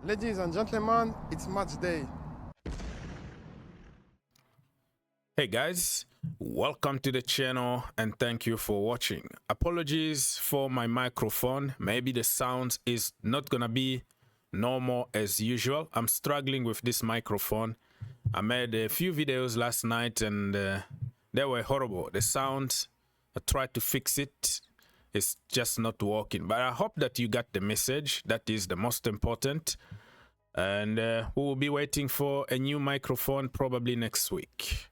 Ladies and gentlemen, it's match day. Hey guys, welcome to the channel and thank you for watching. Apologies for my microphone. Maybe the sound is not gonna be normal as usual. I'm struggling with this microphone. I made a few videos last night and they were horrible. The sound, I tried to fix it. It's just not working. But I hope that you got the message. That is the most important. And we will be waiting for a new microphone probably next week.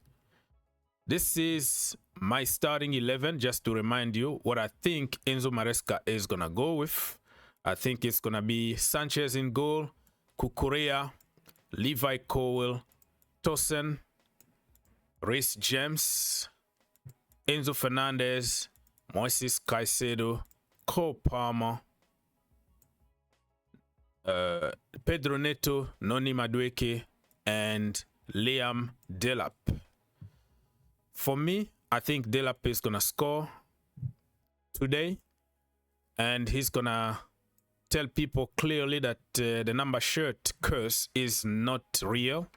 This is my starting 11, just to remind you what I think Enzo Maresca is going to go with. I think it's going to be Sanchez in goal, Cucurella, Levi Colwill, Tosin, Reece James, Enzo Fernandez, Moises Caicedo, Cole Palmer, Pedro Neto, Noni Madueke, and Liam Delap. For me, I think Delap is going to score today, and he's going to tell people clearly that the number shirt curse is not real.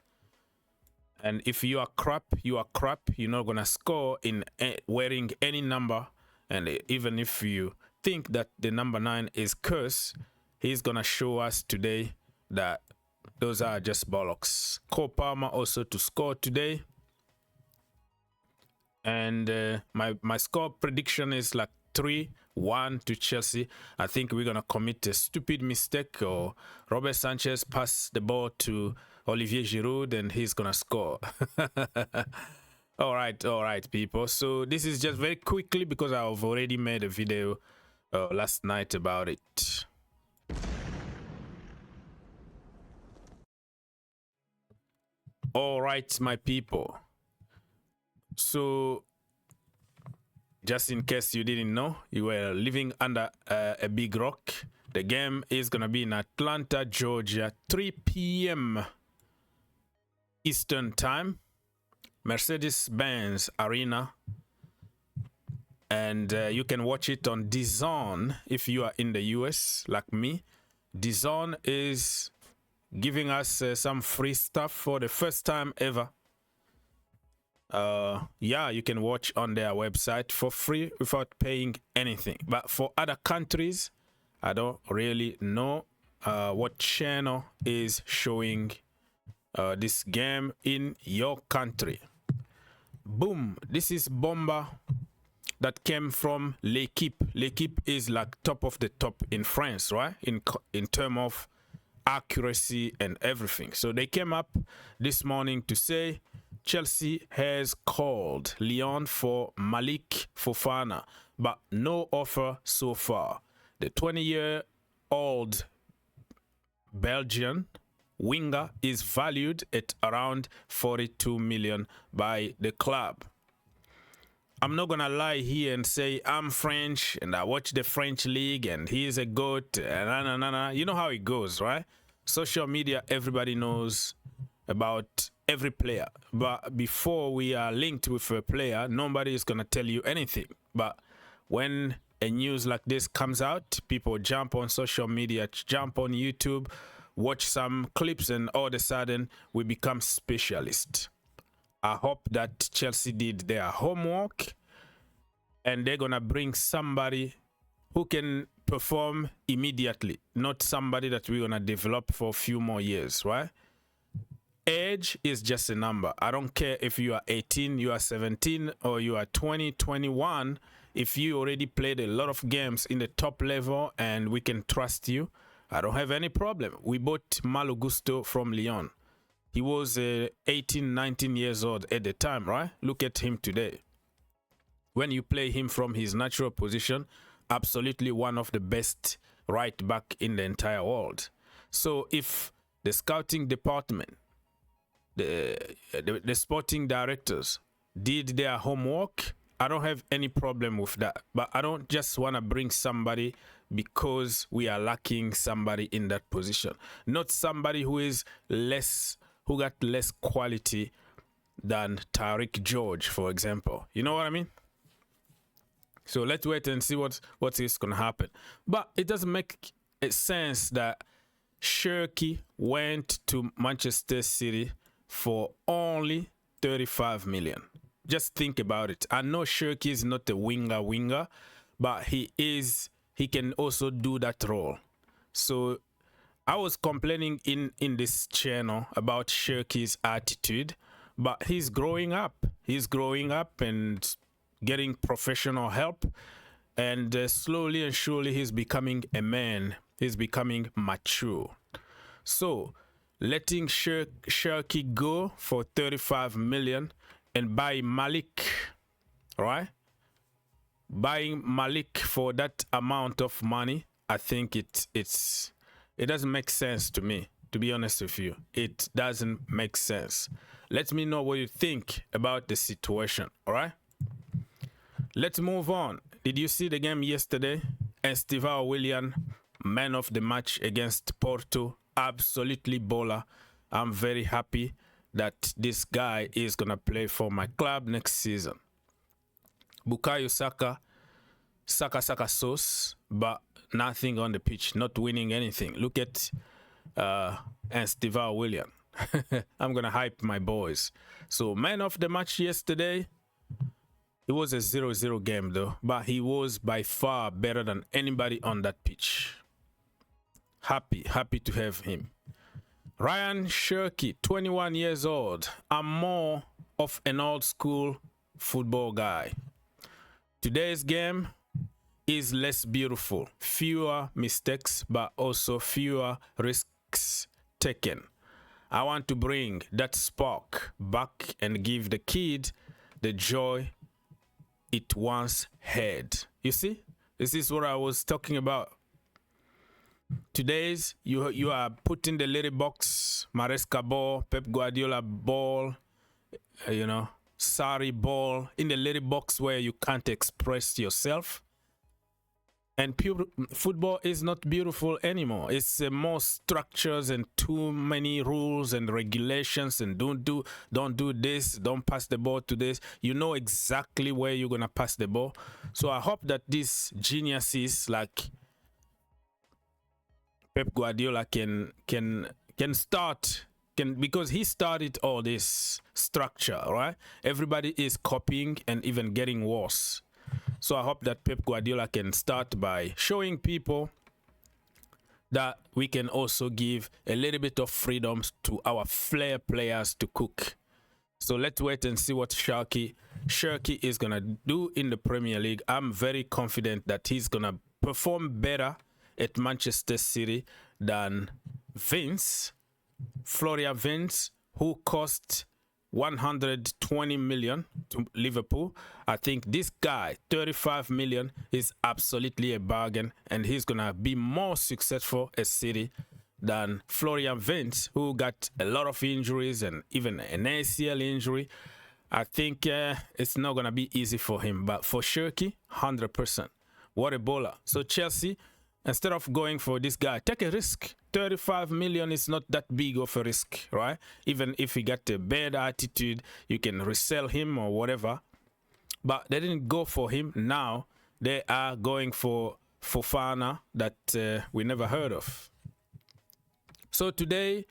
And if you are crap, you are crap. You're not going to score in wearing any number. And even if you think that the number 9 is curse, he's going to show us today that those are just bollocks. Cole Palmer also to score today. And my score prediction is like 3-1 to Chelsea. I think we're going to commit a stupid mistake, or Robert Sanchez pass the ball to Olivier Giroud and he's going to score. All right, people. So this is just very quickly because I've already made a video last night about it. All right, my people. So, just in case you didn't know, you were living under a big rock. The game is going to be in Atlanta, Georgia, 3 p.m. Eastern Time. Mercedes-Benz Arena. And you can watch it on DAZN if you are in the US, like me. DAZN is giving us some free stuff for the first time ever. Yeah, you can watch on their website for free without paying anything. But for other countries, I don't really know what channel is showing this game in your country. Boom, this is Bomba that came from L'Equipe. L'Equipe is like top of the top in France, right? In terms of accuracy and everything. So they came up this morning to say Chelsea has called Lyon for Malick Fofana, but no offer so far. The 20-year-old Belgian winger is valued at around 42 million by the club. I'm not gonna lie here and say I'm French and I watch the French league and he's a goat. You know how it goes, right? Social media, everybody knows about every player. But before we are linked with a player, nobody is gonna tell you anything. But when a news like this comes out, people jump on social media, jump on YouTube, watch some clips, and all of a sudden we become specialists. I hope that Chelsea did their homework and they're gonna bring somebody who can perform immediately, not somebody that we're gonna develop for a few more years, right? Age is just a number. I don't care if you are 18, you are 17, or you are 20, 21. If you already played a lot of games in the top level and we can trust you, I don't have any problem. We bought Malo Gusto from Lyon. He was 18, 19 years old at the time, right? Look at him today. When you play him from his natural position, absolutely one of the best right back in the entire world. So if the scouting department, the sporting directors did their homework, I don't have any problem with that. But I don't just want to bring somebody because we are lacking somebody in that position. Not somebody who is less, who got less quality than Tariq George, for example. You know what I mean? So let's wait and see what is going to happen. But it doesn't make sense that Cherki went to Manchester City for only 35 million. Just think about it. I know Cherki is not a winger, but he can also do that role. So I was complaining in this channel about Cherki's attitude, but he's growing up. He's growing up and getting professional help, and slowly and surely he's becoming a man. He's becoming mature. So letting Cherki go for 35 million and buy Malick, right? Buying Malick for that amount of money, I think it doesn't make sense to me, to be honest with you. It doesn't make sense. Let me know what you think about the situation, all right? Let's move on. Did you see the game yesterday? Estevão Willian, man of the match against Porto, absolutely baller. I'm very happy that this guy is going to play for my club next season. Bukayo Saka sauce, but nothing on the pitch, not winning anything. Look at Estevão Willian. I'm going to hype my boys. So, man of the match yesterday, it was a 0-0 game though, but he was by far better than anybody on that pitch. Happy to have him. Ryan Cherki, 21 years old. I'm more of an old school football guy. Today's game is less beautiful. Fewer mistakes, but also fewer risks taken. I want to bring that spark back and give the kid the joy it once had. You see? This is what I was talking about. Today's, you are putting the little box, Maresca ball, Pep Guardiola ball, Sarri ball, in the little box where you can't express yourself. And pure football is not beautiful anymore. It's more structures and too many rules and regulations, and don't do this, don't pass the ball to this. You know exactly where you're gonna pass the ball. So I hope that these geniuses like Pep Guardiola can start, because he started all this structure, right? Everybody is copying and even getting worse. So I hope that Pep Guardiola can start by showing people that we can also give a little bit of freedoms to our flair players to cook. So let's wait and see what Cherki is going to do in the Premier League. I'm very confident that he's going to perform better at Manchester City than Florian Wirtz, who cost 120 million to Liverpool. I think this guy, 35 million, is absolutely a bargain, and he's gonna be more successful at City than Florian Wirtz, who got a lot of injuries and even an ACL injury. I think it's not gonna be easy for him, but for Cherki, 100%. What a bowler. So Chelsea, instead of going for this guy, take a risk. 35 million is not that big of a risk, right? Even if he got a bad attitude, you can resell him or whatever. But they didn't go for him. Now they are going for Fofana that we never heard of. So today,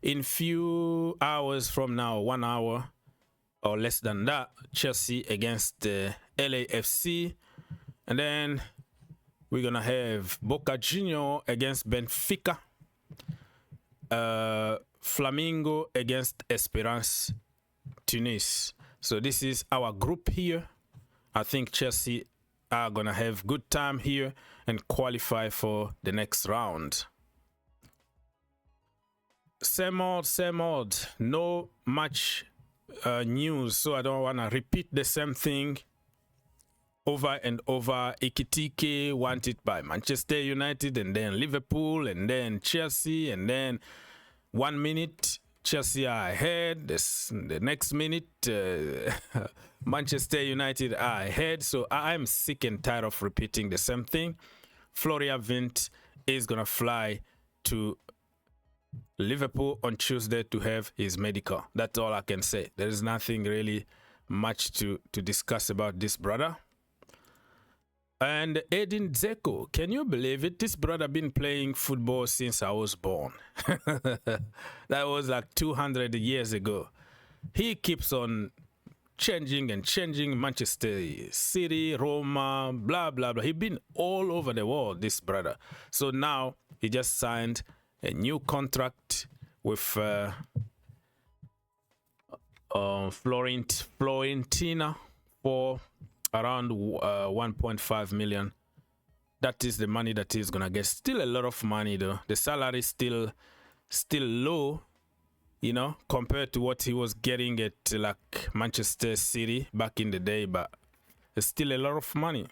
in few hours from now, 1 hour or less than that, Chelsea against LAFC. And then we're going to have Boca Juniors against Benfica. Flamingo against Esperance Tunis. So this is our group here. I think Chelsea are going to have good time here and qualify for the next round. Same old. No much news, so I don't want to repeat the same thing over and over. Ekitike wanted by Manchester United, and then Liverpool, and then Chelsea, and then 1 minute Chelsea are ahead, the next minute Manchester United are ahead. So I'm sick and tired of repeating the same thing. Florian Wirtz is gonna fly to Liverpool on Tuesday to have his medical. That's all I can say. There is nothing really much to discuss about this brother. And Edin Dzeko, can you believe it? This brother been playing football since I was born. That was like 200 years ago. He keeps on changing and changing. Manchester City, Roma, blah, blah, blah. He's been all over the world, this brother. So now he just signed a new contract with Fiorentina for around 1.5 million. That is the money that he's gonna get. Still a lot of money though. The salary is still low, you know, compared to what he was getting at like Manchester City back in the day, but it's still a lot of money.